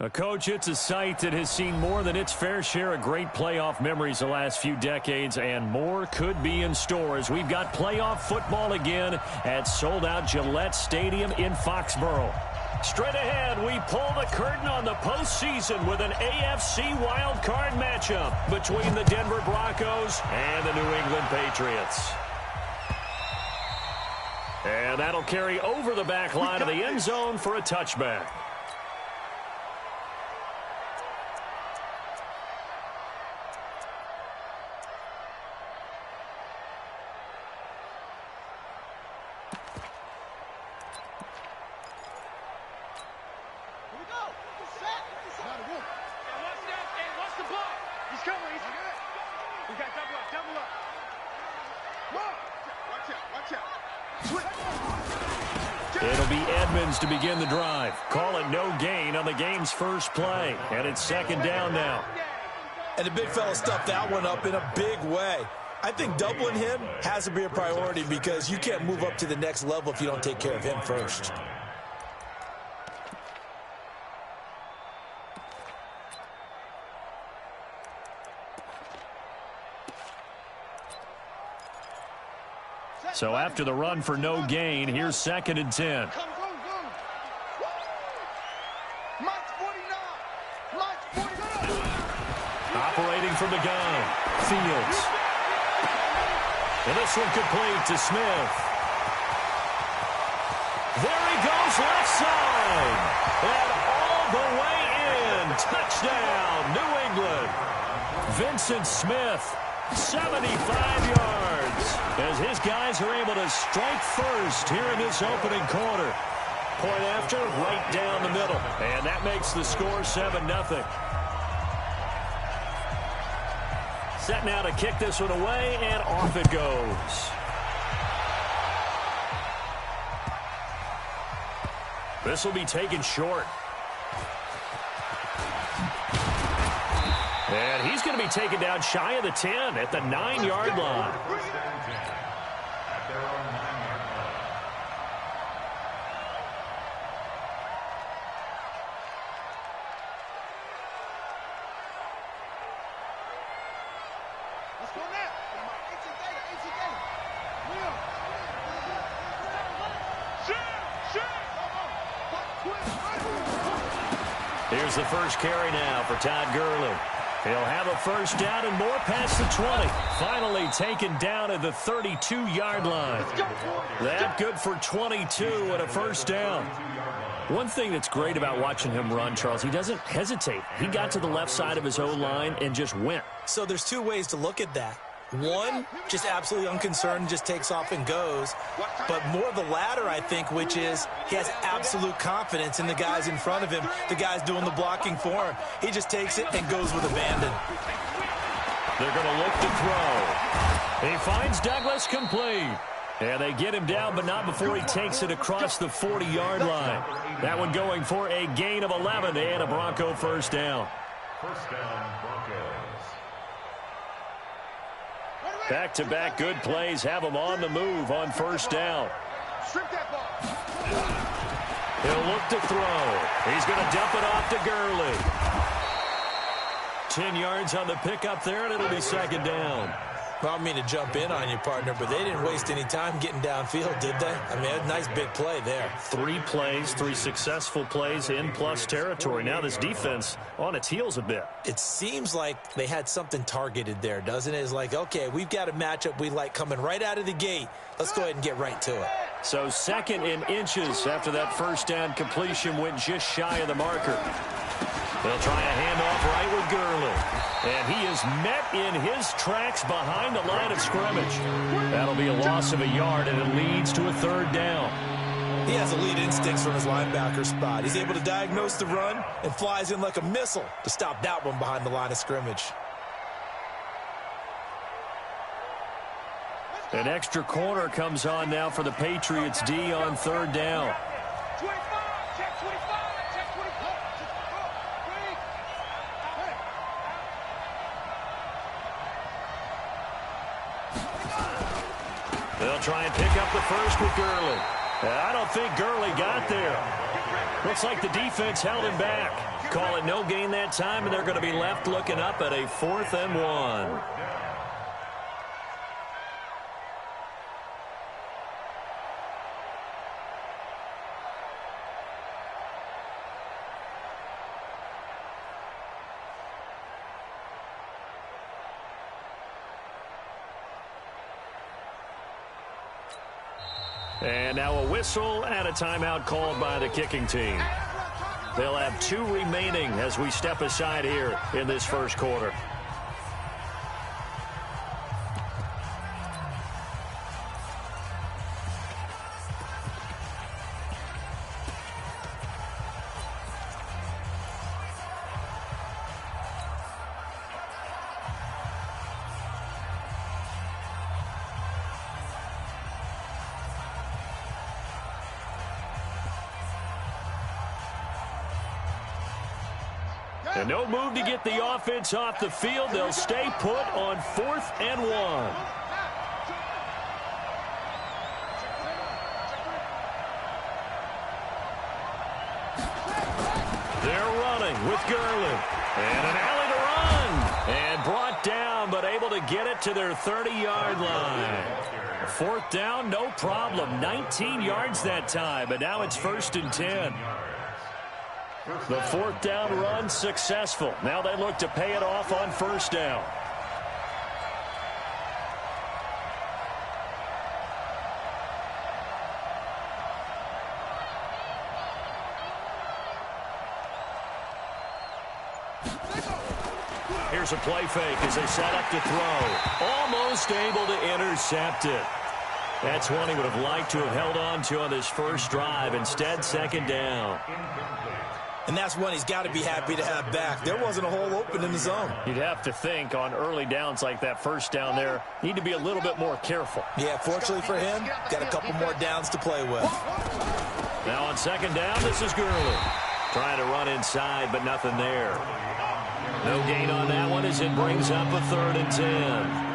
Coach, it's a site that has seen more than its fair share of great playoff memories the last few decades, and more could be in store as we've got playoff football again at sold-out Gillette Stadium in Foxborough. Straight ahead, we pull the curtain on the postseason with an AFC wildcard matchup between the Denver Broncos and the New England Patriots. And that'll carry over the back line of the end zone for a touchback. It'll be Edmonds to begin the drive. Call it no gain on the game's first play. And it's second down now. And the big fella stuffed that one up in a big way. I think doubling him has to be a priority because you can't move up to the next level if you don't take care of him first. So after the run for no gain, here's second and 10. Operating from the gun, Fields. And this one complete to Smith. There he goes left side. And all the way in. Touchdown, New England. Vincent Smith, 75 yards. As his guys are able to strike first here in this opening quarter. Point after, right down the middle. And that makes the score 7-0. Set now to kick this one away, and off it goes. This will be taken short. And he's going to be taken down shy of the 10 at the 9-yard line. Here's the first carry now for Todd Gurley. He'll have a first down and more past the 20. Finally taken down at the 32-yard line. That good for 22 and a first down. One thing that's great about watching him run, Charles, he doesn't hesitate. He got to the left side of his O-line and just went. So there's two ways to look at that. One, just absolutely unconcerned, just takes off and goes. But more the latter, I think, which is he has absolute confidence in the guys in front of him, the guys doing the blocking for him. He just takes it and goes with abandon. They're going to look to throw. He finds Douglas complete. And they get him down, but not before he takes it across the 40-yard line. That one going for a gain of 11 and a Bronco first down. First down, Broncos. Back-to-back good plays have him on the move on first down. He'll look to throw. He's going to dump it off to Gurley. 10 yards on the pickup there, and it'll be second down. Well, I don't mean to jump in on you, partner, but they didn't waste any time getting downfield, did they? I mean, a nice big play there. 3 plays, 3 successful plays in plus territory. Now this defense on its heels a bit. It seems like they had something targeted there, doesn't it? It's like, okay, we've got a matchup we like coming right out of the gate. Let's go ahead and get right to it. So second in inches after that first down completion went just shy of the marker. They'll try a handoff right with Gurley. And he is met in his tracks behind the line of scrimmage. That'll be a loss of a yard, and it leads to a third down. He has elite instincts from his linebacker spot. He's able to diagnose the run and flies in like a missile to stop that one behind the line of scrimmage. An extra corner comes on now for the Patriots D on third down. They'll try and pick up the first with Gurley. I don't think Gurley got there. Looks like the defense held him back. call it no gain that time, and they're going to be left looking up at a 4th and 1. And now a whistle and a timeout called by the kicking team. They'll have 2 remaining as we step aside here in this first quarter. And no move to get the offense off the field. They'll stay put on 4th and 1. They're running with Gurley. And an alley to run. And brought down, but able to get it to their 30-yard line. 4th down, no problem. 19 yards that time, but now it's 1st and 10. The 4th down run successful. Now they look to pay it off on 1st down. Here's a play fake as they set up to throw. Almost able to intercept it. That's one he would have liked to have held on to on this first drive. Instead, 2nd down. And that's one he's got to be happy to have back. There wasn't a hole open in the zone. You'd have to think on early downs like that 1st down there, need to be a little bit more careful. Yeah, fortunately for him, got a couple more downs to play with. Now on 2nd down, this is Gurley. Trying to run inside, but nothing there. No gain on that one as it brings up a 3rd and 10.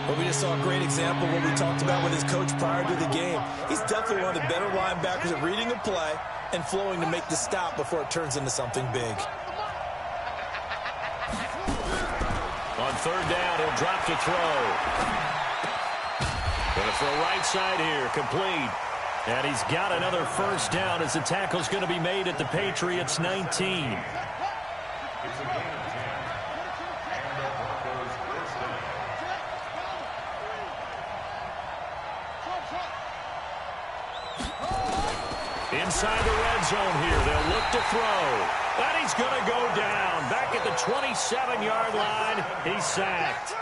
Well, we just saw a great example of what we talked about with his coach prior to the game. He's definitely one of the better linebackers at reading a play and flowing to make the stop before it turns into something big. On 3rd down, he'll drop to throw. Going to throw right side here, complete. And he's got another 1st down as the tackle's going to be made at the Patriots' 19. Inside the red zone here, they'll look to throw. And he's going to go down. Back at the 27-yard line, he's sacked.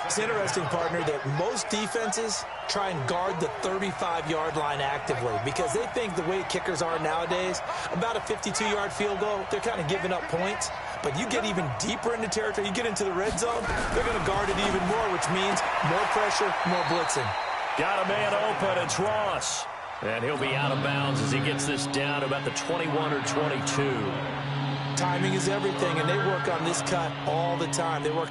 It's interesting, partner, that most defenses try and guard the 35-yard line actively because they think the way kickers are nowadays, about a 52-yard field goal, they're kind of giving up points. But you get even deeper into territory, you get into the red zone, they're going to guard it even more, which means more pressure, more blitzing. Got a man open, it's Ross. And he'll be out of bounds as he gets this down to about the 21 or 22. Timing is everything, and they work on this cut all the time. They work.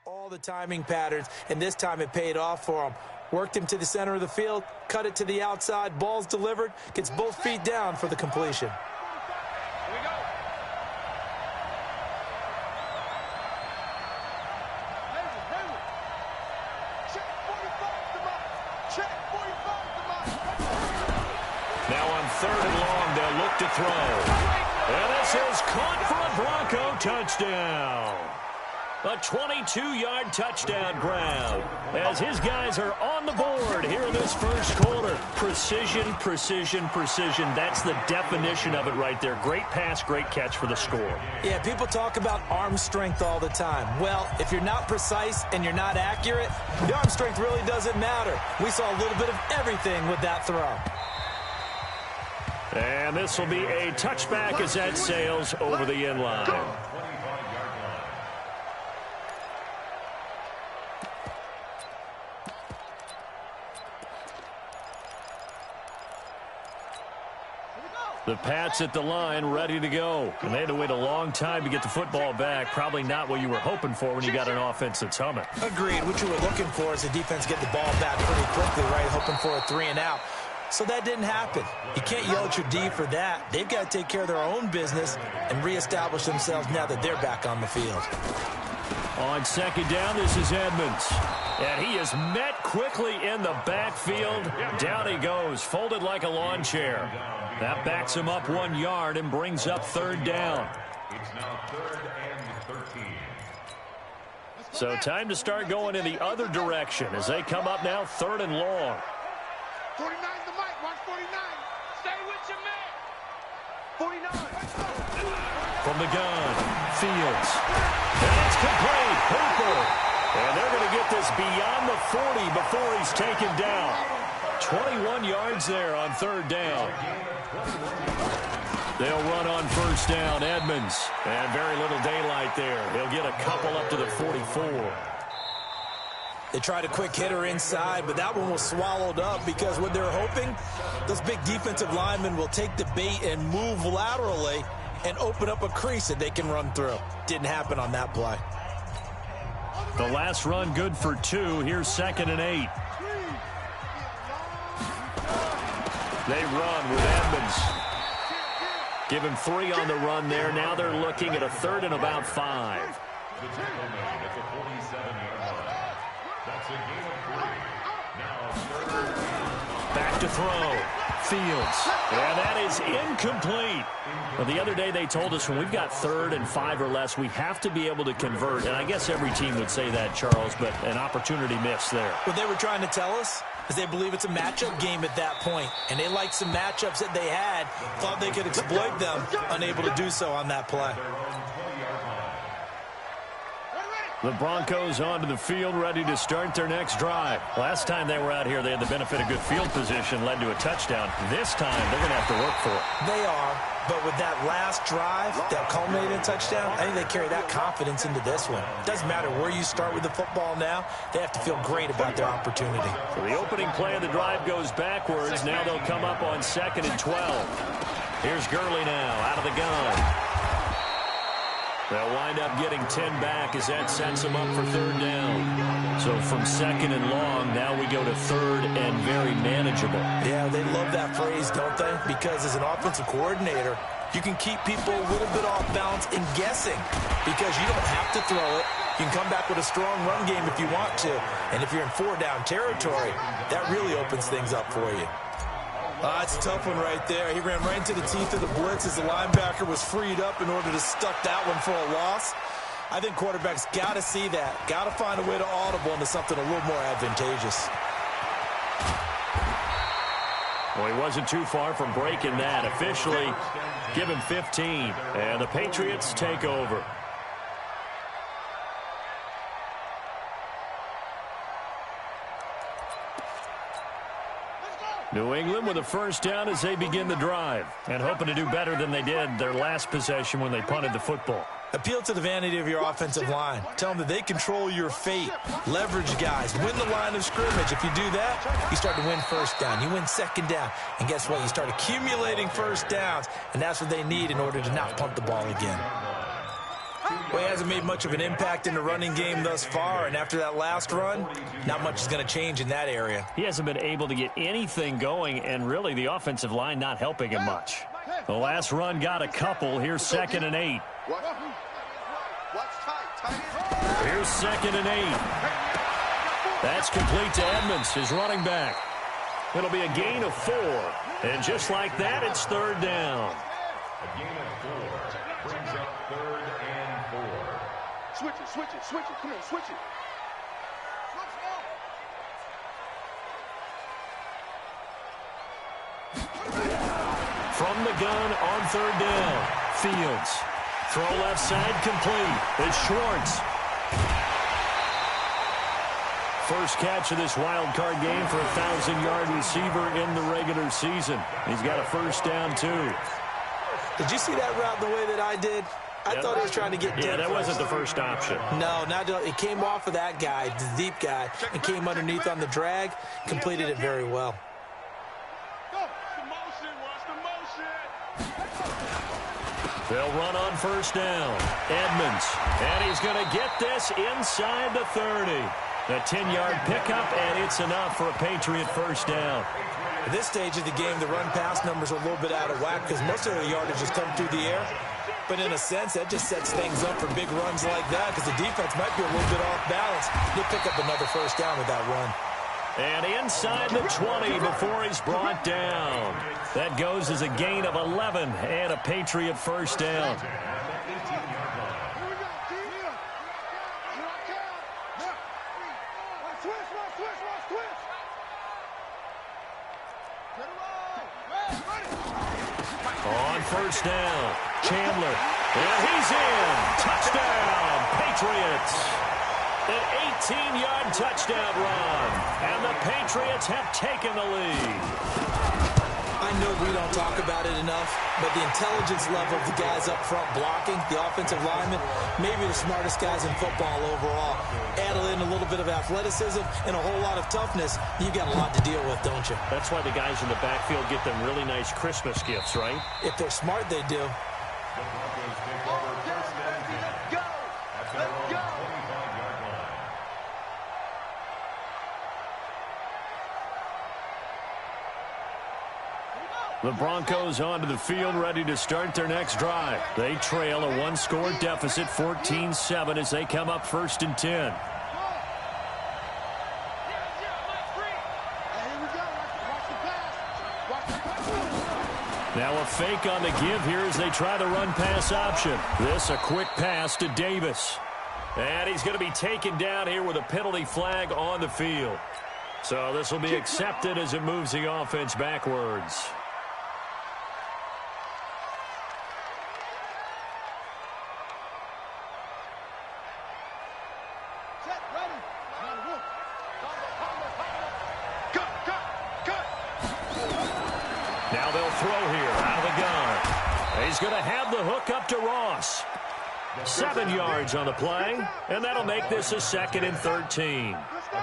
All the timing patterns, and this time it paid off for him. Worked him to the center of the field, cut it to the outside, ball's delivered, gets both feet down for the completion. Here we go. Now on 3rd and long, they'll look to throw. And this is caught for a Bronco touchdown. A 22-yard touchdown grab as his guys are on the board here in this first quarter. Precision, precision, precision. That's the definition of it right there. Great pass, great catch for the score. Yeah, people talk about arm strength all the time. Well, if you're not precise and you're not accurate, the arm strength really doesn't matter. We saw a little bit of everything with that throw. And this will be a touchback as that sails over the end line. The Pats at the line, ready to go. And they had to wait a long time to get the football back. Probably not what you were hoping for when you got an offense that's humming. Agreed. What you were looking for is the defense get the ball back pretty quickly, right? Hoping for a 3 and out. So that didn't happen. You can't yell at your D for that. They've got to take care of their own business and reestablish themselves now that they're back on the field. On second down, this is Edmonds. And he is met quickly in the backfield. Down he goes, folded like a lawn chair. That backs him up 1 yard and brings up third down. It's now 3rd and 13. So time to start going in the other direction as they come up now 3rd and long. 49 the mic. Watch 49. Stay with your man. 49. From the gun, Fields. And it's complete. Hooper. And they're going to get this beyond the 40 before he's taken down. 21 yards there on 3rd down. They'll run on 1st down, Edmonds. And very little daylight there. He'll get a couple up to the 44. They tried a quick hitter inside, but that one was swallowed up because what they're hoping, those big defensive linemen will take the bait and move laterally and open up a crease that they can run through. Didn't happen on that play. The last run good for 2. Here's 2nd and 8. They run with Edmonds. Give him 3 on the run there. Now they're looking at a 3rd and about 5. The tackle made at the 47-yard line. That's a gain of 3. Now 3rd and Back to throw. Fields. And that is incomplete. Well, the other day they told us when we've got 3rd and 5 or less, we have to be able to convert. And I guess every team would say that, Charles, but an opportunity missed there. What they were trying to tell us is they believe it's a matchup game at that point. And they liked some matchups that they had, thought they could exploit them, unable to do so on that play. The Broncos onto the field, ready to start their next drive. Last time they were out here, they had the benefit of good field position, led to a touchdown. This time, they're going to have to work for it. They are, but with that last drive that culminated in a touchdown, I think they carry that confidence into this one. Doesn't matter where you start with the football now, they have to feel great about their opportunity. So the opening play of the drive goes backwards. Now they'll come up on 2nd and 12. Here's Gurley now, out of the gun. They'll wind up getting 10 back as that sets them up for 3rd down. So from 2nd and long, now we go to 3rd and very manageable. Yeah, they love that phrase, don't they? Because as an offensive coordinator, you can keep people a little bit off balance and guessing because you don't have to throw it. You can come back with a strong run game if you want to. And if you're in 4-down territory, that really opens things up for you. That's a tough one right there. He ran right into the teeth of the blitz as the linebacker was freed up in order to stuff that one for a loss. I think quarterbacks got to see that. Got to find a way to audible into something a little more advantageous. Well, he wasn't too far from breaking that. Officially, give him 15. And the Patriots take over. New England with a 1st down as they begin the drive and hoping to do better than they did their last possession when they punted the football. Appeal to the vanity of your offensive line. Tell them that they control your fate. Leverage guys. Win the line of scrimmage. If you do that, you start to win 1st down. You win 2nd down. And guess what? You start accumulating 1st downs. And that's what they need in order to not punt the ball again. Well, he hasn't made much of an impact in the running game thus far, and after that last run, not much is going to change in that area. He hasn't been able to get anything going, and really the offensive line not helping him much. The last run got a couple. Here's 2nd and 8. Here's 2nd and 8. That's complete to Edmonds, his running back. It'll be a gain of 4, and just like that, it's 3rd down. A gain of 4 brings up 3rd and 4. Switch it, switch it, switch it. Come on, switch it. From the gun on 3rd down. Fields. Throw left side complete. It's Schwartz. First catch of this wild card game for a 1,000-yard receiver in the regular season. He's got a 1st down, too. Did you see that route the way that I did? I thought he was trying to get deep. Yeah, that wasn't the first option. No, it came off of that guy, the deep guy, and came underneath on the drag, completed it very well. They'll run on first down. Edmonds. And he's going to get this inside the 30. A 10-yard pickup, and it's enough for a Patriot first down. At this stage of the game, the run-pass numbers are a little bit out of whack because most of the yardage has come through the air. But in a sense, that just sets things up for big runs like that because the defense might be a little bit off balance. They pick up another first down with that run. And inside the 20 before he's brought down. That goes as a gain of 11 and a Patriot first down. On first down, Chandler. And he's in. Touchdown, Patriots. An 18-yard touchdown run. And the Patriots have taken the lead. I know we don't talk about it enough, but the intelligence level of the guys up front blocking, the offensive linemen, maybe the smartest guys in football overall. Add in a little bit of athleticism and a whole lot of toughness, you've got a lot to deal with, don't you? That's why the guys in the backfield get them really nice Christmas gifts, right? If they're smart, they do. The Broncos onto the field, ready to start their next drive. They trail a one-score deficit, 14-7, as they come up 1st and 10. Now a fake on the give here as they try the run-pass option. This a quick pass to Davis. And he's going to be taken down here with a penalty flag on the field. So this will be accepted as it moves the offense backwards. Now they'll throw here out of the gun. He's going to have the hook up to Ross. 7 yards on the play, and that'll make this a 2nd and 13.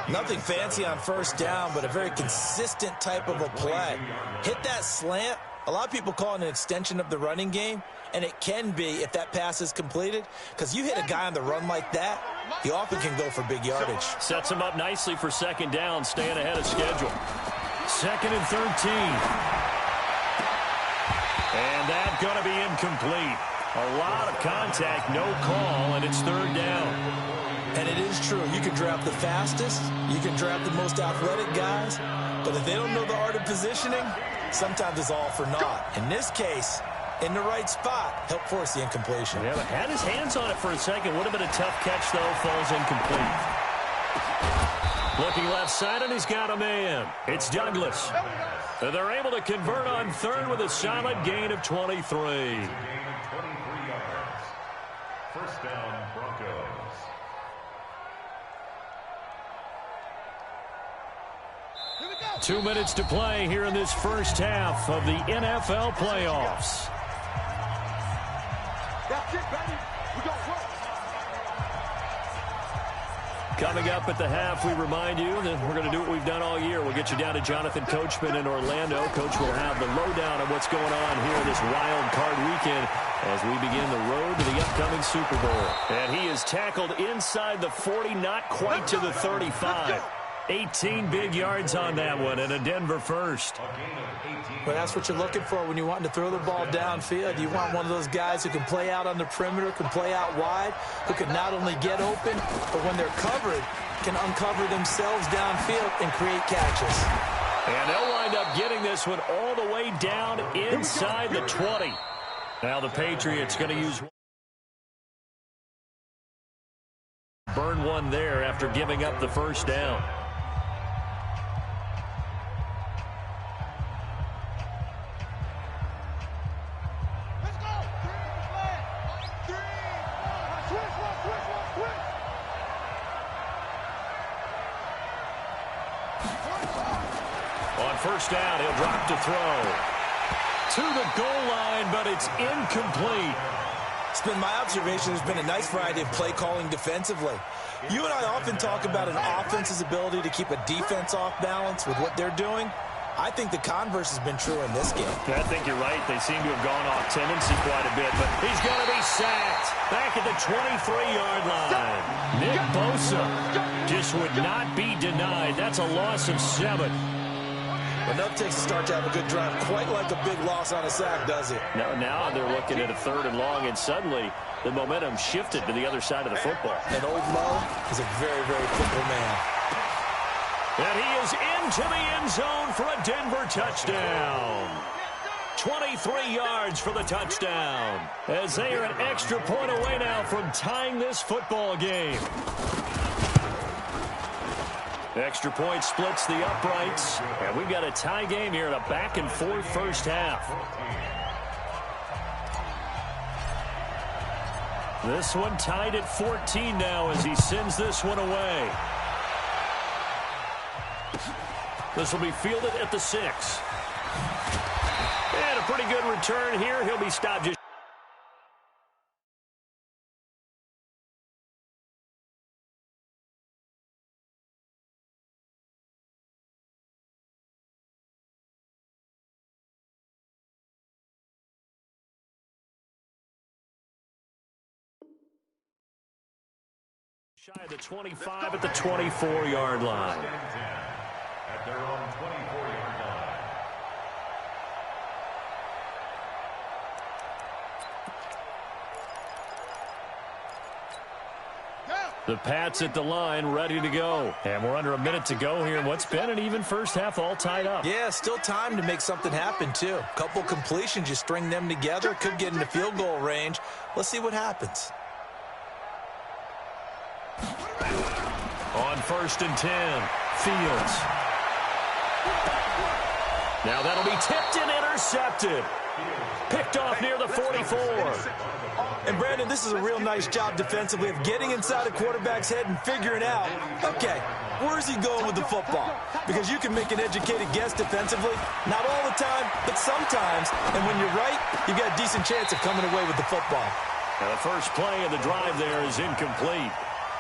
Nothing fancy on first down, but a very consistent type of a play. Hit that slant. A lot of people call it an extension of the running game, and it can be if that pass is completed, because you hit a guy on the run like that, he often can go for big yardage. Sets him up nicely for 2nd down, staying ahead of schedule. 2nd and 13. And that's going to be incomplete. A lot of contact, no call, and it's 3rd down. And it is true. You can draft the fastest, you can draft the most athletic guys, but if they don't know the art of positioning, sometimes it's all for naught. In this case, in the right spot, help force the incompletion. Yeah, but had his hands on it for a second. Would have been a tough catch, though. Falls incomplete. Looking left side, and he's got a man. It's Douglas. And they're able to convert on 3rd with a solid gain of 23. Gain of 23 yards. First down, Broncos. Here we go. 2 minutes to play here in this first half of the NFL playoffs. That's it, baby. We got work. Coming up at the half, we remind you that we're going to do what we've done all year. We'll get you down to Jonathan Coachman in Orlando. Coach will have the lowdown on what's going on here this wild card weekend as we begin the road to the upcoming Super Bowl. And he is tackled inside the 40, not quite to the 35. 18 big yards on that one, and a Denver first. Well, that's what you're looking for when you want to throw the ball downfield. You want one of those guys who can play out on the perimeter, can play out wide, who can not only get open, but when they're covered, can uncover themselves downfield and create catches. And they'll wind up getting this one all the way down inside the 20. Now the Patriots going to use burn one there after giving up the first down. On first down, he'll drop to throw. To the goal line, but it's incomplete. It's been my observation there's been a nice variety of play calling defensively. You and I often talk about an offense's ability to keep a defense off balance with what they're doing. I think the converse has been true in this game. I think you're right. They seem to have gone off tendency quite a bit, but he's going to be sacked back at the 23-yard line. Nick Bosa just would not be denied. That's a loss of 7. Enough takes to start to have a good drive. Quite like a big loss on a sack, does it? Now they're looking at a 3rd and long, and suddenly the momentum shifted to the other side of the football. And Old Mo is a very, very fickle man. And he is into the end zone for a Denver touchdown. 23 yards for the touchdown, as they are an extra point away now from tying this football game. Extra point splits the uprights, and we've got a tie game here in a back-and-forth first half. This one tied at 14 now as he sends this one away. This will be fielded at the 6. And a pretty good return here. He'll be stopped just shy of the 25 at the 24-yard line. At their own 24-yard line. The Pats at the line, ready to go. And we're under a minute to go here in what's been an even first half, all tied up. Yeah, still time to make something happen, too. Couple completions, you string them together, could get into field goal range. Let's see what happens. On 1st and 10, Fields. Now that'll be tipped and intercepted. Picked off near the 44. And, Brandon, this is a real nice job defensively of getting inside a quarterback's head and figuring out, okay, where's he going with the football? Because you can make an educated guess defensively. Not all the time, but sometimes. And when you're right, you've got a decent chance of coming away with the football. Now the first play of the drive there is incomplete.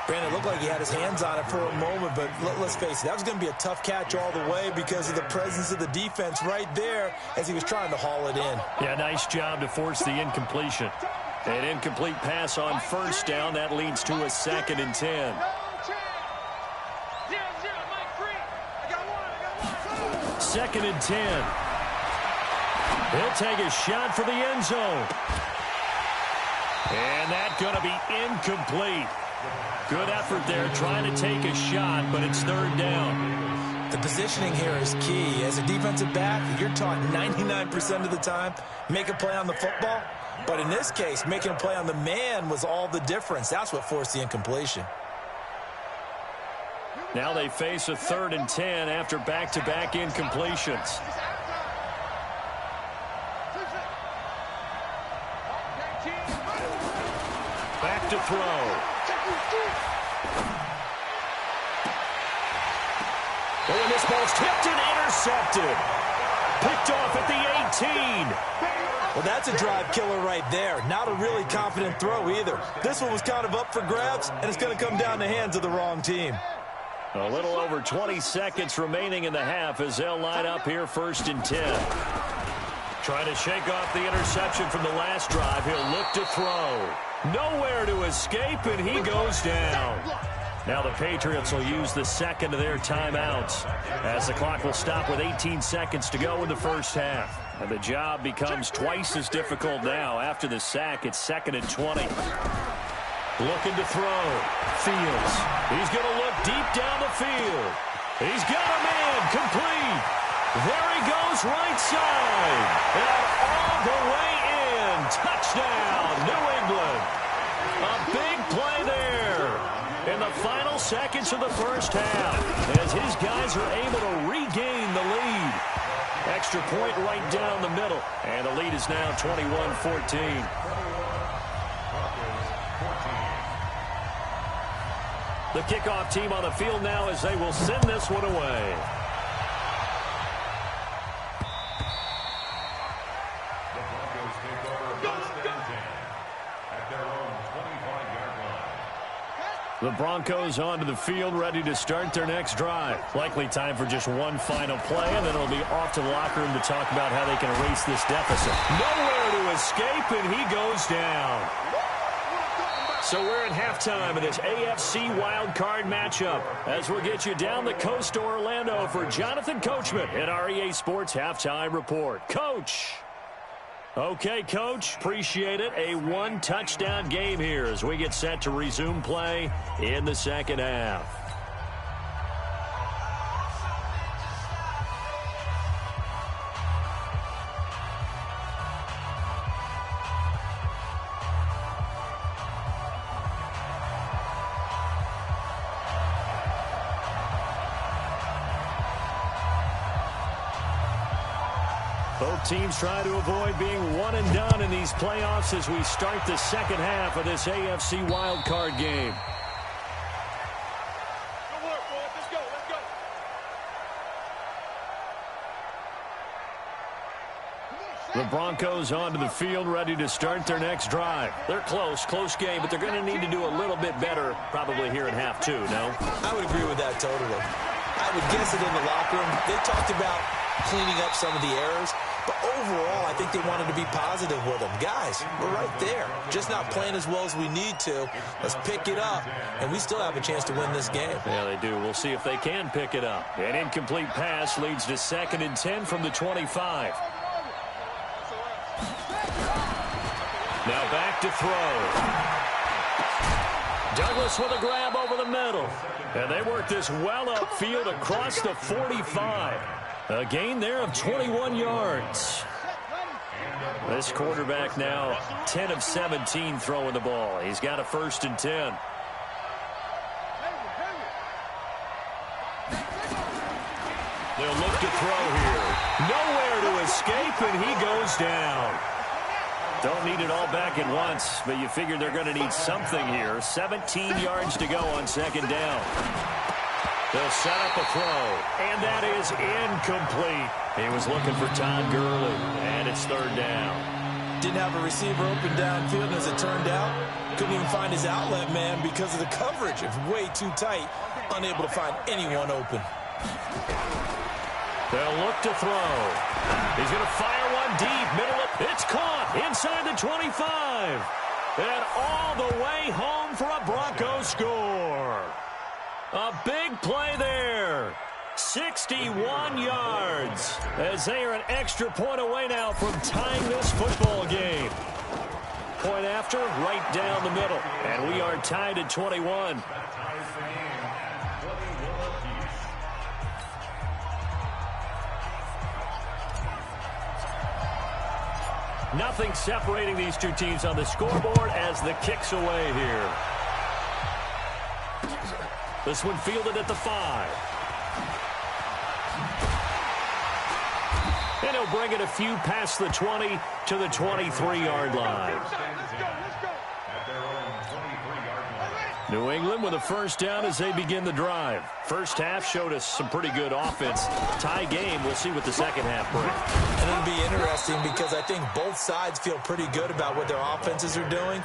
Brandon, it looked like he had his hands on it for a moment, but let's face it, that was going to be a tough catch all the way because of the presence of the defense right there as he was trying to haul it in. Yeah, nice job to force the incompletion. An incomplete pass on 1st down. That leads to a 2nd and 10. 2nd and 10. He'll take a shot for the end zone. And that's going to be incomplete. Good effort there trying to take a shot, but it's 3rd down. The positioning here is key. As a defensive back, you're taught 99% of the time, make a play on the football. But in this case, making a play on the man was all the difference. That's what forced the incompletion. Now they face a 3rd and 10 after back-to-back incompletions. Back to throw. Oh, and this ball's tipped and intercepted. Picked off at the 18. Well, that's a drive killer right there. Not a really confident throw either. This one was kind of up for grabs, and it's going to come down the hands of the wrong team. A little over 20 seconds remaining in the half as they'll line up here 1st and 10. Trying to shake off the interception from the last drive. He'll look to throw. Nowhere to escape, and he goes down. Now the Patriots will use the 2nd of their timeouts as the clock will stop with 18 seconds to go in the first half. And the job becomes twice as difficult now. After the sack, it's 2nd and 20. Looking to throw. Fields. He's going to look deep down the field. He's got a man complete. There he goes right side. And all the way in. Touchdown, New England. A big play there in the final seconds of the first half as his guys are able to regain the lead. Extra point right down the middle. And the lead is now 21-14. The kickoff team on the field now as they will send this one away. The Broncos take over 1st and 10 at their own 25-yard line. The The Broncos onto the field, ready to start their next drive. Likely time for just one final play, and then it'll be off to the locker room to talk about how they can erase this deficit. Nowhere to escape, and he goes down. So we're at halftime of this AFC wildcard matchup as we'll get you down the coast to Orlando for Jonathan Coachman at our EA Sports Halftime Report. Coach. Okay, Coach, appreciate it. A one-touchdown game here as we get set to resume play in the second half. Both teams try to avoid being one and done in these playoffs as we start the second half of this AFC wildcard game. Good work, boys. Let's go. Let's go. The Broncos onto the field, ready to start their next drive. They're close game, but they're going to need to do a little bit better probably here in half two, no? I would agree with that totally. I would guess it in the locker room. They talked about cleaning up some of the errors, but overall, I think they wanted to be positive with them. Guys, we're right there. Just not playing as well as we need to. Let's pick it up, and we still have a chance to win this game. Yeah, they do. We'll see if they can pick it up. An incomplete pass leads to 2nd and 10 from the 25. Now back to throw. Douglas with a grab over the middle. And they work this well upfield across the 45. A gain there of 21 yards. This quarterback now 10 of 17 throwing the ball. He's got a 1st and 10. They'll look to throw here. Nowhere to escape, and he goes down. Don't need it all back at once, but you figure they're going to need something here. 17 yards to go on 2nd down. They'll set up a throw, and that is incomplete. He was looking for Todd Gurley, and it's 3rd down. Didn't have a receiver open downfield, and as it turned out, couldn't even find his outlet man because of the coverage. It's way too tight, unable to find anyone open. They'll look to throw. He's going to fire one deep, middle of. It's caught inside the 25. And all the way home for a Broncos score. A big play there. 61 yards as they are an extra point away now from tying this football game. Point after, right down the middle. And we are tied at 21. Nothing separating these two teams on the scoreboard as the kick's away here. This one fielded at the 5. And he'll bring it a few past the 20 to the 23-yard line. New England with a 1st down as they begin the drive. First half showed us some pretty good offense. Tie game. We'll see what the second half brings. And it'll be interesting because I think both sides feel pretty good about what their offenses are doing.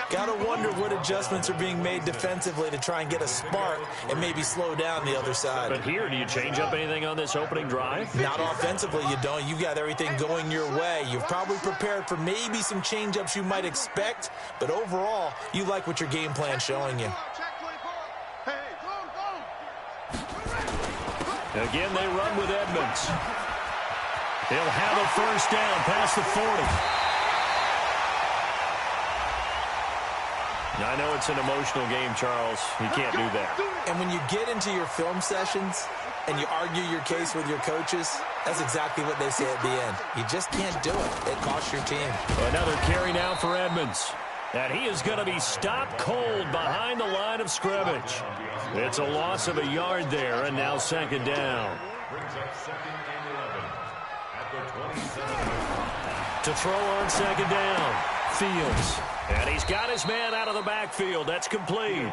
Got to wonder what adjustments are being made defensively to try and get a spark and maybe slow down the other side. But here, do you change up anything on this opening drive? Not offensively, you don't. You got everything going your way. You've probably prepared for maybe some change-ups you might expect, but overall, you like what your game plan's showing you. Again, they run with Edmonds. He'll have a 1st down past the 40. I know it's an emotional game, Charles. You can't do that. And when you get into your film sessions and you argue your case with your coaches, that's exactly what they say at the end. You just can't do it. It costs your team. Another carry now for Edmonds. And he is going to be stopped cold behind the line of scrimmage. It's a loss of a yard there, and now 2nd down. To throw on 2nd down. Fields. And he's got his man out of the backfield. That's complete.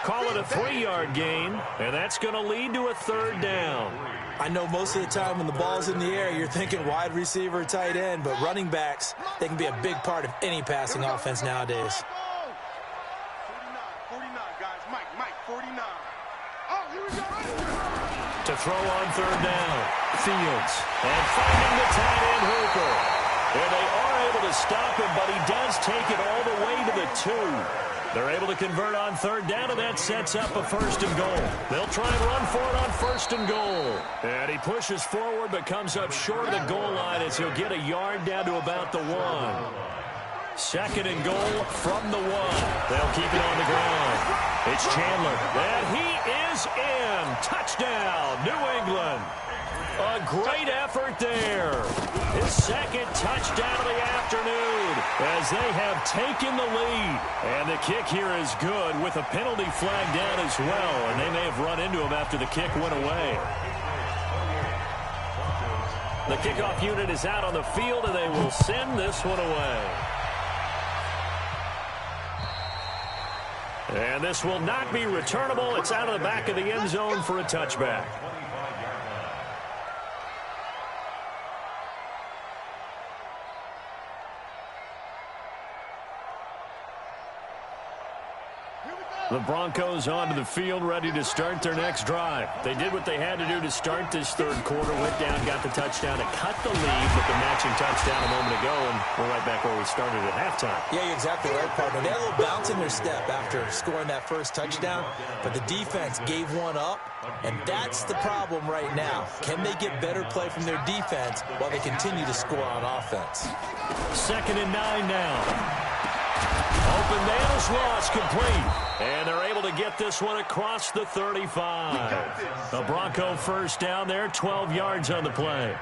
Call it a 3-yard gain, and that's going to lead to a 3rd down. I know most of the time when the ball's in the air, you're thinking wide receiver, tight end, but running backs, they can be a big part of any passing offense nowadays. 49, guys. To throw on third down. Fields. And finding the tight end Hooper. And they are able to stop him, but he does take it all the way to the 2. They're able to convert on third down, and that sets up a first and goal. They'll try and run for it on first and goal. And he pushes forward but comes up short of the goal line as he'll get a yard down to about the 1. Second and goal from the 1. They'll keep it on the ground. It's Chandler. And he is in. Touchdown, New England. A great effort there. His second touchdown of the afternoon as they have taken the lead. And the kick here is good with a penalty flag down as well. And they may have run into him after the kick went away. The kickoff unit is out on the field, and they will send this one away. And this will not be returnable. It's out of the back of the end zone for a touchback. The Broncos onto the field, ready to start their next drive. They did what they had to do to start this third quarter. Went down, got the touchdown to cut the lead with the matching touchdown a moment ago, and we're right back where we started at halftime. Yeah, you're exactly right, partner. They had a little bounce in their step after scoring that first touchdown, but the defense gave one up, and that's the problem right now. Can they get better play from their defense while they continue to score on offense? 2nd and 9 now. Open man is lost, complete. And they're able to get this one across the 35. A Bronco first down there, 12 yards on the play.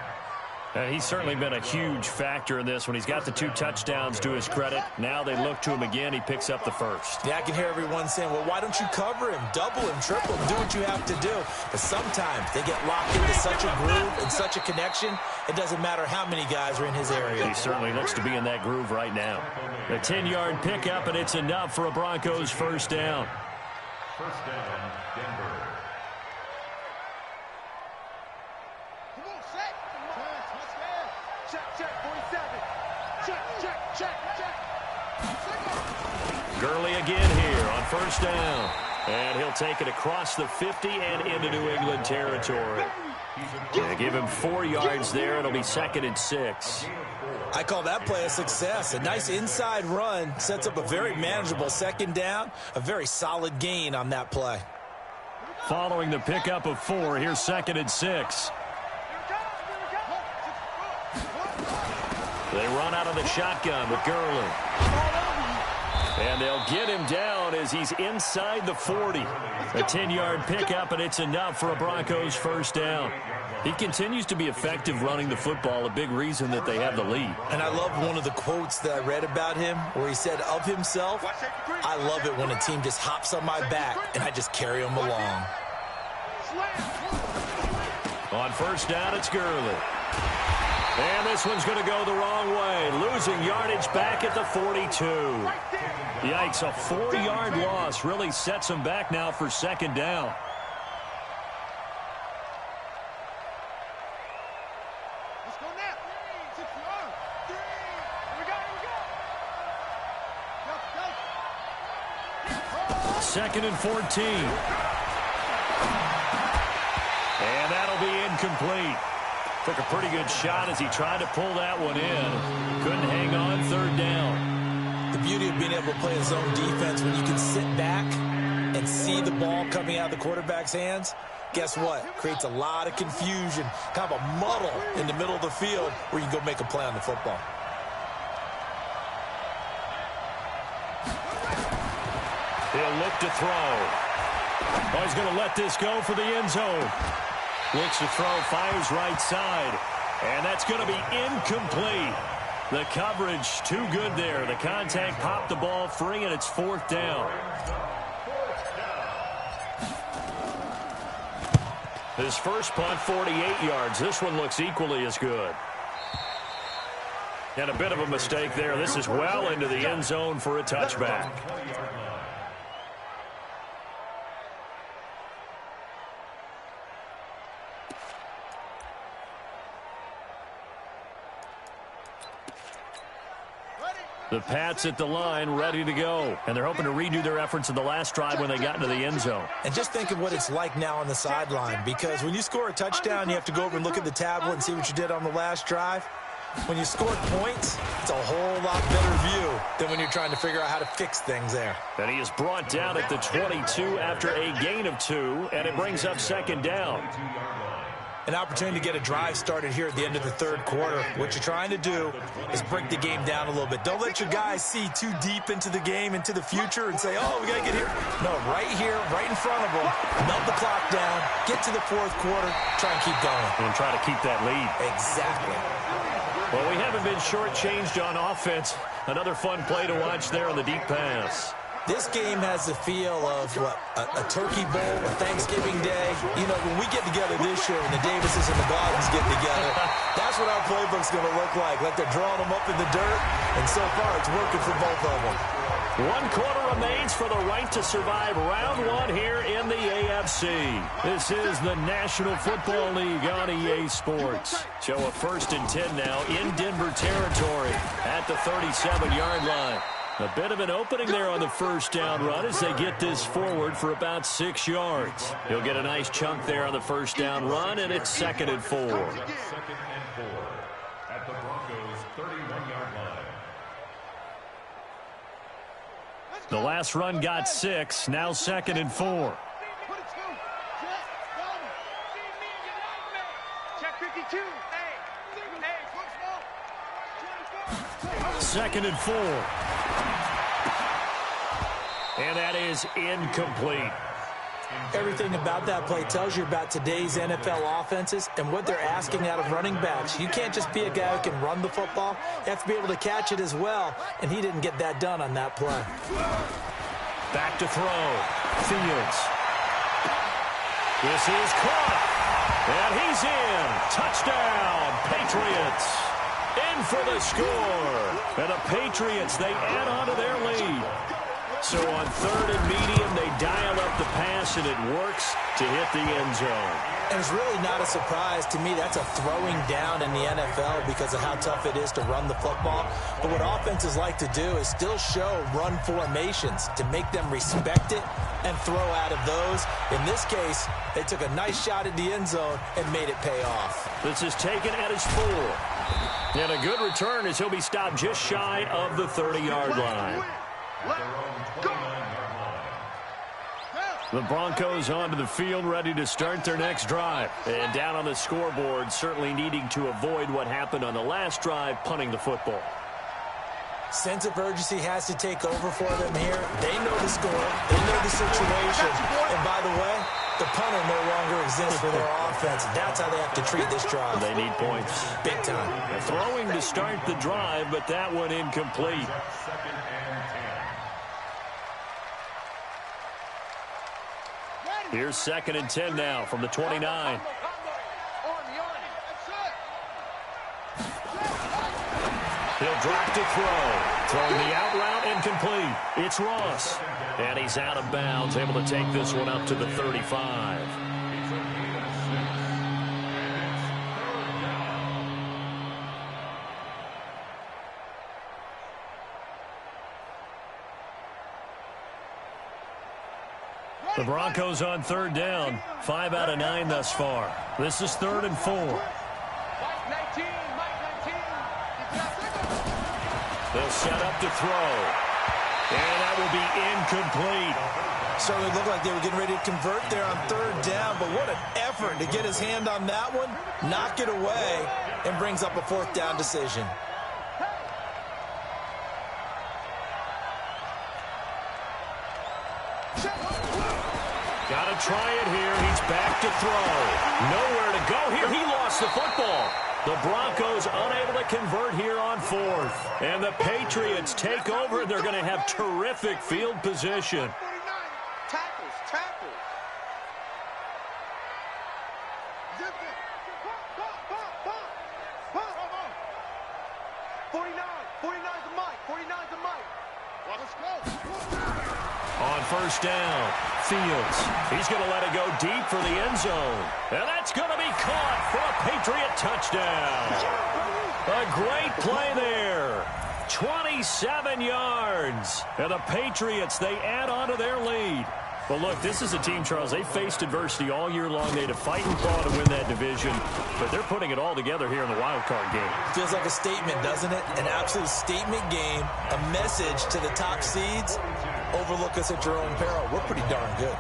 He's certainly been a huge factor in this when he's got the 2 touchdowns to his credit. Now they look to him again. He picks up the first. Yeah, I can hear everyone saying, well, why don't you cover him, double him, triple him, do what you have to do. But sometimes they get locked into such a groove and such a connection, it doesn't matter how many guys are in his area. He certainly looks to be in that groove right now. A 10-yard pickup, and it's enough for a Broncos first down. First down, Denver. Gurley again here on first down. And he'll take it across the 50 and into New England territory. Yeah, give him 4 yards there. It'll be 2nd and 6. I call that play a success. A nice inside run sets up a very manageable second down. A very solid gain on that play. Following the pickup of 4, here's 2nd and 6. They run out of the shotgun with Gurley. And they'll get him down as he's inside the 40. A 10-yard pickup, and it's enough for a Broncos first down. He continues to be effective running the football, a big reason that they have the lead. And I love one of the quotes that I read about him where he said of himself, I love it when a team just hops on my back and I just carry them along. On first down, it's Gurley. And this one's going to go the wrong way. Losing yardage back at the 42. Yikes, a 4-yard loss really sets them back now for second down. Let's go now. 6 yards. 3. Here we go. Go. 2nd and 14. And that'll be incomplete. Took a pretty good shot as he tried to pull that one in. Couldn't hang on, third down. The beauty of being able to play a zone defense when you can sit back and see the ball coming out of the quarterback's hands, guess what? Creates a lot of confusion, kind of a muddle in the middle of the field where you can go make a play on the football. He'll look to throw. Oh, he's going to let this go for the end zone. Looks to throw, fires right side. And that's going to be incomplete. The coverage too good there. The contact popped the ball free, and it's 4th down. His first punt, 48 yards. This one looks equally as good. And a bit of a mistake there. This is well into the end zone for a touchback. The Pats at the line, ready to go. And they're hoping to redo their efforts in the last drive when they got into the end zone. And just think of what it's like now on the sideline, because when you score a touchdown, you have to go over and look at the tablet and see what you did on the last drive. When you scored points, it's a whole lot better view than when you're trying to figure out how to fix things there. And he is brought down at the 22 after a gain of 2, and it brings up second down. An opportunity to get a drive started here at the end of the third quarter. What you're trying to do is break the game down a little bit. Don't let your guys see too deep into the game, into the future, and say, oh, we got to get here. No, right here, right in front of them, melt the clock down, get to the fourth quarter, try and keep going. And try to keep that lead. Exactly. Well, we haven't been shortchanged on offense. Another fun play to watch there on the deep pass. This game has the feel of, what, a turkey bowl, a Thanksgiving day. You know, when we get together this year, when the Davises and the Gardens get together, that's what our playbook's going to look like they're drawing them up in the dirt, and so far it's working for both of them. 1 quarter remains for the right to survive round 1 here in the AFC. This is the National Football League on EA Sports. Show a 1st and 10 now in Denver territory at the 37-yard line. A bit of an opening there on the first down run as they get this forward for about 6 yards. He'll get a nice chunk there on the first down run, and it's 2nd and 4. 2nd and 4 at the Broncos' 31-yard line. The last run got 6, now 2nd and 4. Check 52. 2nd and 4. And that is incomplete. Everything about that play tells you about today's NFL offenses and what they're asking out of running backs. You can't just be a guy who can run the football. You have to be able to catch it as well, and he didn't get that done on that play. Back to throw. Fields. This is caught. And he's in. Touchdown, Patriots. In for the score. And the Patriots, they add on to their lead. So on 3rd and medium, they dial up the pass, and it works to hit the end zone. And it's really not a surprise to me. That's a throwing down in the NFL because of how tough it is to run the football. But what offenses like to do is still show run formations to make them respect it and throw out of those. In this case, they took a nice shot at the end zone and made it pay off. This is taken at his 4. And a good return as he'll be stopped just shy of the 30-yard line. The Broncos onto the field, ready to start their next drive. And down on the scoreboard, certainly needing to avoid what happened on the last drive, punting the football. Sense of urgency has to take over for them here. They know the score. They know the situation. And by the way, the punter no longer exists for their offense. That's how they have to treat this drive. They need points. Big time. Throwing to start the drive, but that one incomplete. 2nd and 10. Here's 2nd and 10 now from the 29. He'll drop to throw. Throwing the out route, incomplete. It's Ross. And he's out of bounds, able to take this one up to the 35. The Broncos on 3rd down. 5 out of 9 thus far. This is 3rd and 4. They'll set up to throw. And that will be incomplete. Certainly looked like they were getting ready to convert there on 3rd down, but what an effort to get his hand on that one, knock it away, and brings up a 4th down decision. Got to try it here. He's back to throw. Nowhere to go here. He lost the football. The Broncos unable to convert here on 4th. And the Patriots take over. They're going to have terrific field position. Tackles. 49's the mic. 49's the mic. Let's go. On 1st down, Fields. He's going to let it go deep for the end zone. And that's going to be caught for a Patriot touchdown. A great play there. 27 yards. And the Patriots, they add on to their lead. Well, look, this is a team, Charles, they faced adversity all year long. They had to fight and claw to win that division, but they're putting it all together here in the wild card game. Feels like a statement, doesn't it? An absolute statement game, a message to the top seeds. Overlook us at your own peril. We're pretty darn good.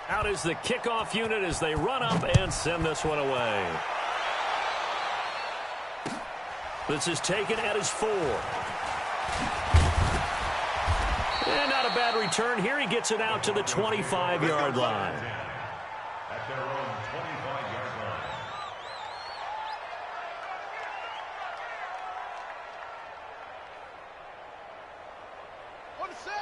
Out is the kickoff unit as they run up and send this one away. This is taken at his 4. And not a bad return. Here he gets it out to the 25-yard line. At their own 25-yard line.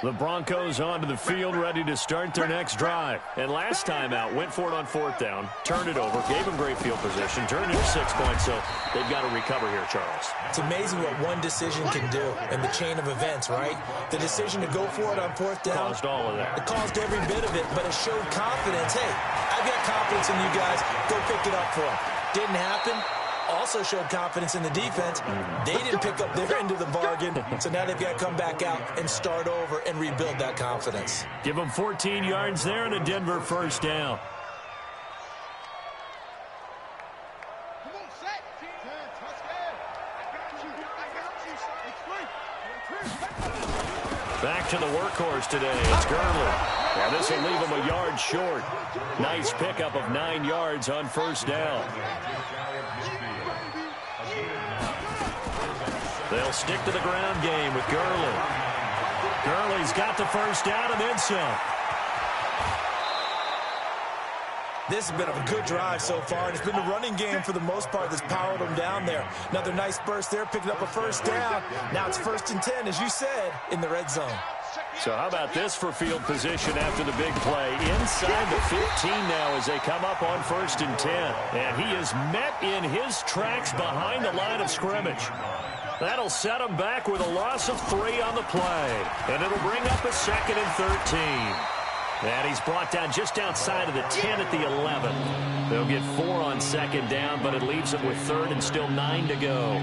The Broncos onto the field, ready to start their next drive. And last time out, went for it on 4th down, turned it over, gave them great field position, turned it to 6 points, so they've got to recover here, Charles. It's amazing what one decision can do in the chain of events, right? The decision to go for it on 4th down. Caused all of that. It caused every bit of it, but it showed confidence. Hey, I've got confidence in you guys. Go pick it up for them. Didn't happen. Also showed confidence in the defense. They didn't pick up their end of the bargain, so now they've got to come back out and start over and rebuild that confidence. Give them 14 yards there and a Denver first down. Come on, set. Back to the workhorse today. It's Gurley. Now this will leave him a yard short. Nice pickup of 9 yards on first down. They'll stick to the ground game with Gurley. Gurley's got the first down and then some. This has been a good drive so far, and it's been the running game for the most part that's powered them down there. Another nice burst there, picking up a first down. Now it's 1st and 10, as you said, in the red zone. So how about this for field position after the big play? Inside the 15 now as they come up on 1st and 10. And he is met in his tracks behind the line of scrimmage. That'll set him back with a loss of 3 on the play. And it'll bring up a 2nd and 13. And he's brought down just outside of the 10 at the 11. They'll get 4 on 2nd down, but it leaves them with 3rd and still 9 to go.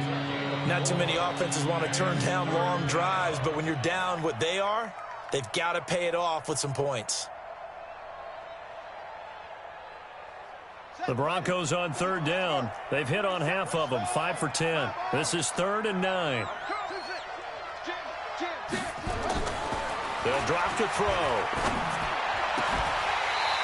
Not too many offenses want to turn down long drives, but when you're down what they are, they've got to pay it off with some points. The Broncos on 3rd down. They've hit on half of them, 5 for 10. This is 3rd and 9. They'll drop to throw.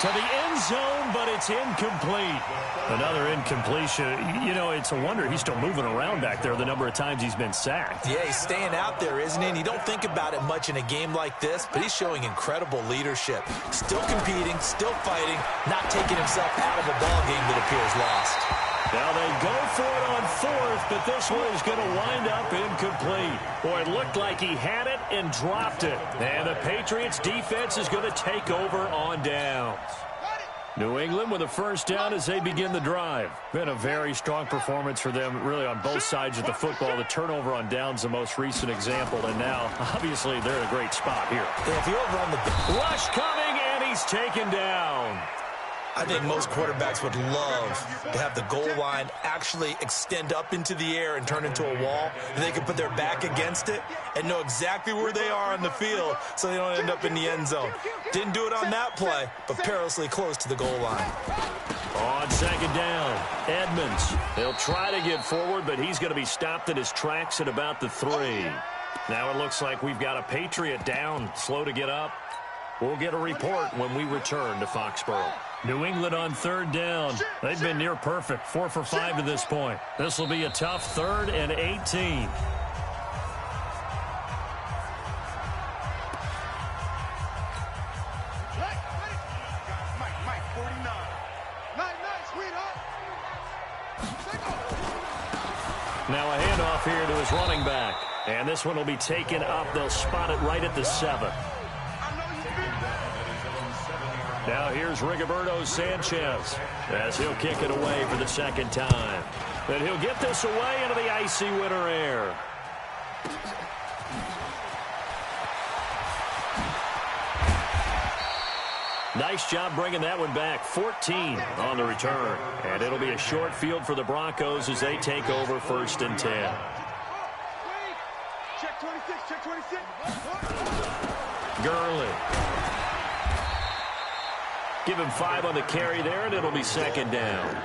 To the end zone, but it's incomplete. Another incompletion. You know, it's a wonder he's still moving around back there the number of times he's been sacked. Yeah, he's staying out there, isn't he? And you don't think about it much in a game like this, but he's showing incredible leadership. Still competing, still fighting, not taking himself out of a ball game that appears lost. Now they go for it on 4th, but this one is going to wind up incomplete. Boy, it looked like he had it and dropped it. And the Patriots defense is going to take over on downs. New England with a first down as they begin the drive. Been a very strong performance for them, really, on both sides of the football. The turnover on downs, the most recent example. And now, obviously, they're in a great spot here. Yeah, if you're over on the rush coming, and he's taken down. I think most quarterbacks would love to have the goal line actually extend up into the air and turn into a wall. They can put their back against it and know exactly where they are on the field so they don't end up in the end zone. Didn't do it on that play, but perilously close to the goal line. On 2nd down, Edmonds. He'll try to get forward, but he's going to be stopped in his tracks at about the 3. Now it looks like we've got a Patriot down, slow to get up. We'll get a report when we return to Foxborough. New England on 3rd down. They've been near perfect, 4 for 5 to this point. This will be a tough 3rd and 18. Now a handoff here to his running back. And this one will be taken up. They'll spot it right at the 7. Now here's Rigoberto Sanchez as he'll kick it away for the second time. And he'll get this away into the icy winter air. Nice job bringing that one back. 14 on the return. And it'll be a short field for the Broncos as they take over 1st and 10. Check 26, check 26. Gurley. Give him 5 on the carry there, and it'll be 2nd down.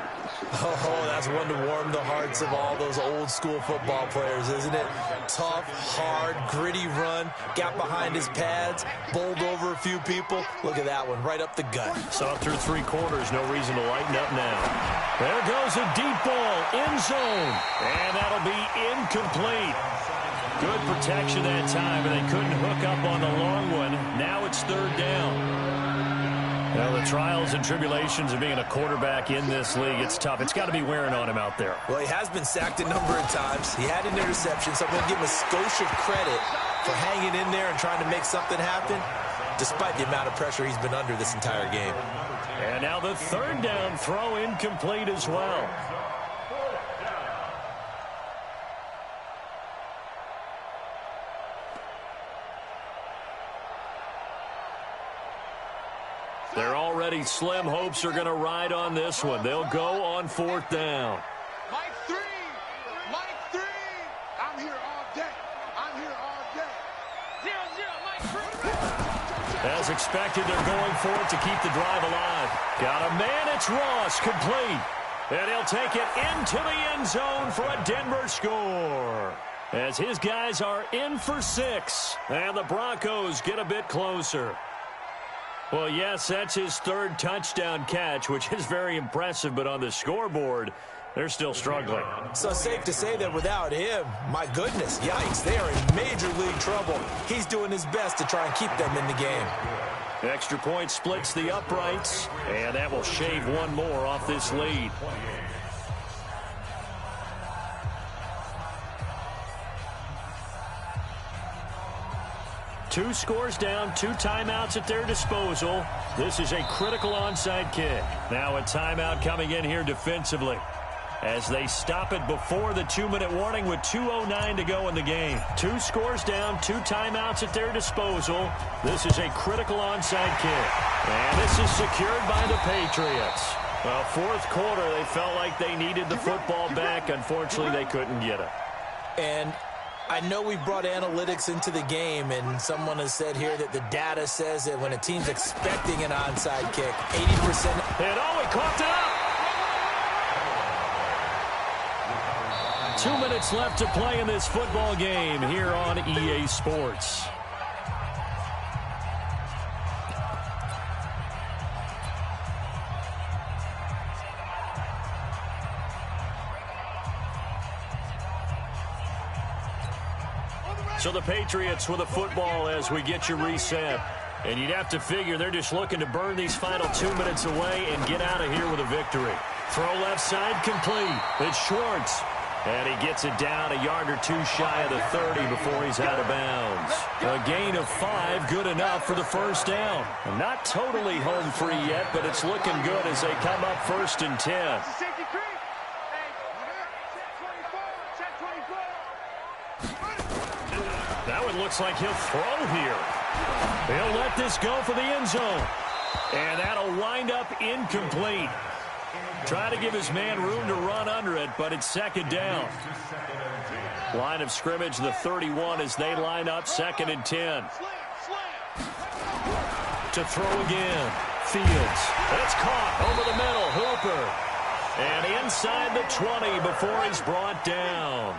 Oh, that's one to warm the hearts of all those old-school football players, isn't it? Tough, hard, gritty run, got behind his pads, bowled over a few people. Look at that one, right up the gut. Saw through 3 quarters, no reason to lighten up now. There goes a deep ball, end zone, and that'll be incomplete. Good protection that time, and they couldn't hook up on the long one. Now it's 3rd down. Now, the trials and tribulations of being a quarterback in this league, it's tough. It's got to be wearing on him out there. Well, he has been sacked a number of times. He had an interception, so I'm going to give him a skosh of credit for hanging in there and trying to make something happen, despite the amount of pressure he's been under this entire game. And now the 3rd down throw incomplete as well. They're already slim hopes are going to ride on this one. They'll go on 4th down. Mike 3. Mike 3. I'm here all day. I'm here all day. 0-0, Mike 3. As expected, they're going for it to keep the drive alive. Got a man, it's Ross, complete. And he'll take it into the end zone for a Denver score. As his guys are in for 6. And the Broncos get a bit closer. Well, yes, that's his 3rd touchdown catch, which is very impressive, but on the scoreboard, they're still struggling. So safe to say that without him, my goodness, yikes, they are in major league trouble. He's doing his best to try and keep them in the game. Extra point splits the uprights, and that will shave 1 more off this lead. Two scores down, 2 timeouts at their disposal. This is a critical onside kick. Now a timeout coming in here defensively as they stop it before the 2-minute warning with 2:09 to go in the game. 2 scores down, 2 timeouts at their disposal. This is a critical onside kick. And this is secured by the Patriots. Well, 4th quarter, they felt like they needed the football back. Unfortunately, they couldn't get it. And I know we brought analytics into the game, and someone has said here that the data says that when a team's expecting an onside kick, 80%. And he caught it up. 2 minutes left to play in this football game here on EA Sports. So the Patriots with the football as we get you reset. And you'd have to figure they're just looking to burn these final 2 minutes away and get out of here with a victory. Throw left side complete. It's Schwartz. And he gets it down a yard or 2 shy of the 30 before he's out of bounds. A gain of 5, good enough for the 1st down. Not totally home free yet, but it's looking good as they come up 1st and 10. Safety creep. Hey, check 24, check 24. That one looks like he'll throw here. He'll let this go for the end zone. And that'll wind up incomplete. Trying to give his man room to run under it, but it's 2nd down. Line of scrimmage, the 31 as they line up 2nd and 10. To throw again. Fields. It's caught over the middle. Hooper. And inside the 20 before he's brought down.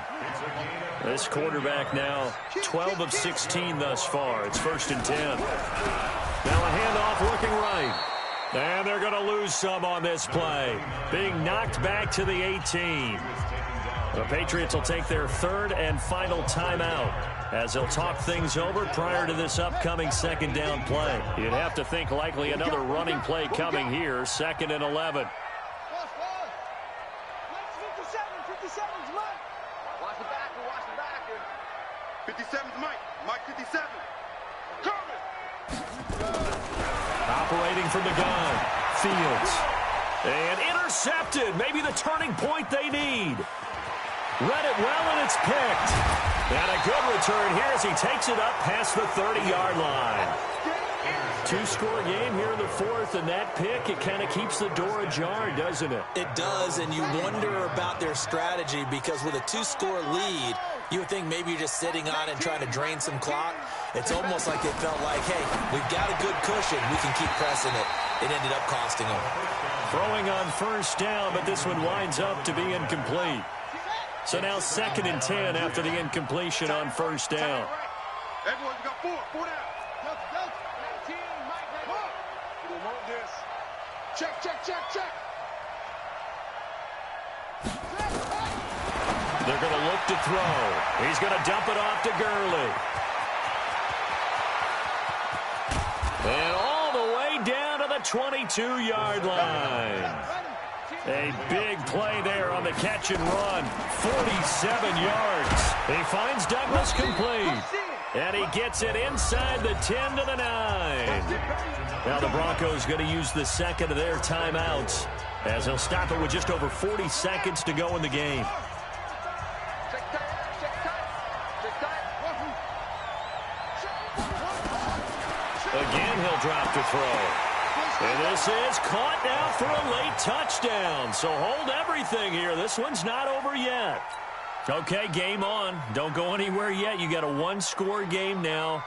This quarterback now 12 of 16 thus far. It's 1st and 10. Now a handoff looking right. And they're going to lose some on this play. Being knocked back to the 18. The Patriots will take their 3rd and final timeout as they'll talk things over prior to this upcoming 2nd down play. You'd have to think likely another running play coming here, 2nd and 11. 57's Mike. Watch the back, watch the back. 57's Mike. Mike 57. Coming. operating from the gun. Fields. And intercepted. Maybe the turning point they need. Read it well, and it's picked. And a good return here as he takes it up past the 30-yard line. Two-score game here in the fourth, and that pick, it kind of keeps the door ajar, doesn't it? It does, and you wonder about their strategy because with a two-score lead, you would think maybe you're just sitting on it and trying to drain some clock. It's almost like they felt like, hey, we've got a good cushion. We can keep pressing it. It ended up costing them. Throwing on first down, but this one winds up to be incomplete. So now 2nd and 10 after the incompletion on first down. Everyone's got four down. Check. They're going to look to throw. He's going to dump it off to Gurley. And all the way down to the 22-yard line. A big play there on the catch and run. 47 yards. He finds Douglas complete. And he gets it inside the 10 to the 9. Now the Broncos going to use the second of their timeouts as they'll stop it with just over 40 seconds to go in the game. Again, he'll drop to throw. And this is caught now for a late touchdown. So hold everything here. This one's not over yet. Okay, game on. Don't go anywhere yet. You got a one-score game now.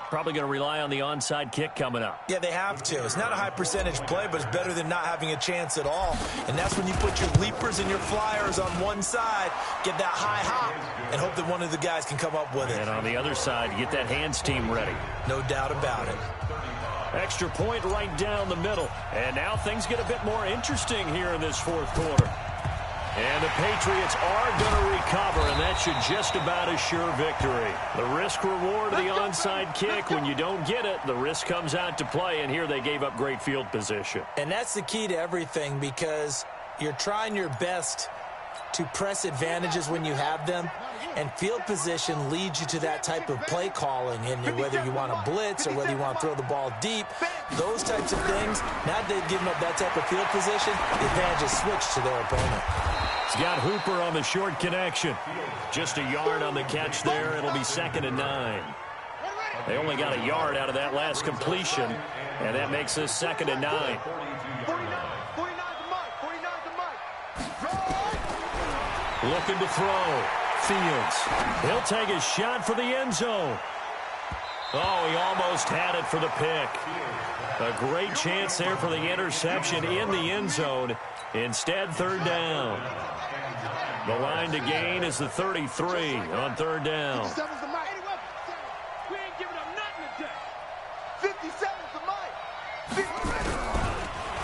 Probably going to rely on the onside kick coming up. Yeah, they have to. It's not a high percentage play, but it's better than not having a chance at all. And that's when you put your leapers and your flyers on one side, get that high hop, and hope that one of the guys can come up with it. And on the other side, get that hands team ready. No doubt about it. Extra point right down the middle. And now things get a bit more interesting here in this fourth quarter. And the Patriots are going to recover, and that should just about assure victory. The risk-reward of the onside kick, when you don't get it, the risk comes out to play, and here they gave up great field position. And that's the key to everything because you're trying your best to press advantages when you have them, and field position leads you to that type of play calling. And whether you want to blitz or whether you want to throw the ball deep, those types of things, now that they've given up that type of field position, the advantage is switched to their opponent. He's got Hooper on the short connection. Just a yard on the catch there. It'll be 2nd and 9. They only got a yard out of that last completion, and that makes this 2nd and 9. Looking to throw. Fields. He'll take his shot for the end zone. Oh, he almost had it for the pick. A great chance there for the interception in the end zone. Instead, 3rd down. The line to gain is the 33 on 3rd down. 57's the mic. We ain't giving up nothing today. 57's the mic.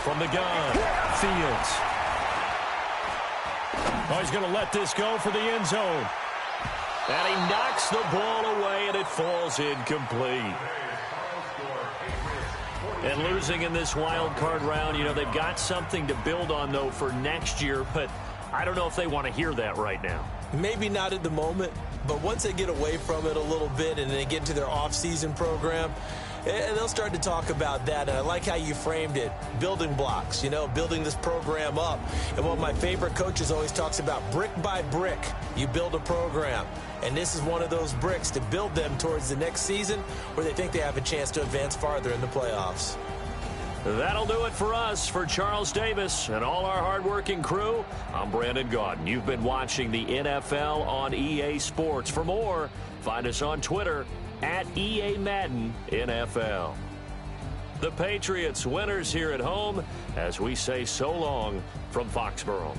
From the gun, Fields. Oh, he's going to let this go for the end zone. And he knocks the ball away, and it falls incomplete. And losing in this wild card round, you know, they've got something to build on, though, for next year. But I don't know if they want to hear that right now. Maybe not at the moment, but once they get away from it a little bit and they get into their off-season program, and they'll start to talk about that. And I like how you framed it, building blocks, you know, building this program up. And one of my favorite coaches always talks about brick by brick, you build a program. And this is one of those bricks to build them towards the next season where they think they have a chance to advance farther in the playoffs. That'll do it for us. For Charles Davis and all our hardworking crew, I'm Brandon Gaudin. You've been watching the NFL on EA Sports. For more, find us on Twitter at EA Madden NFL. The Patriots winners here at home as we say so long from Foxborough.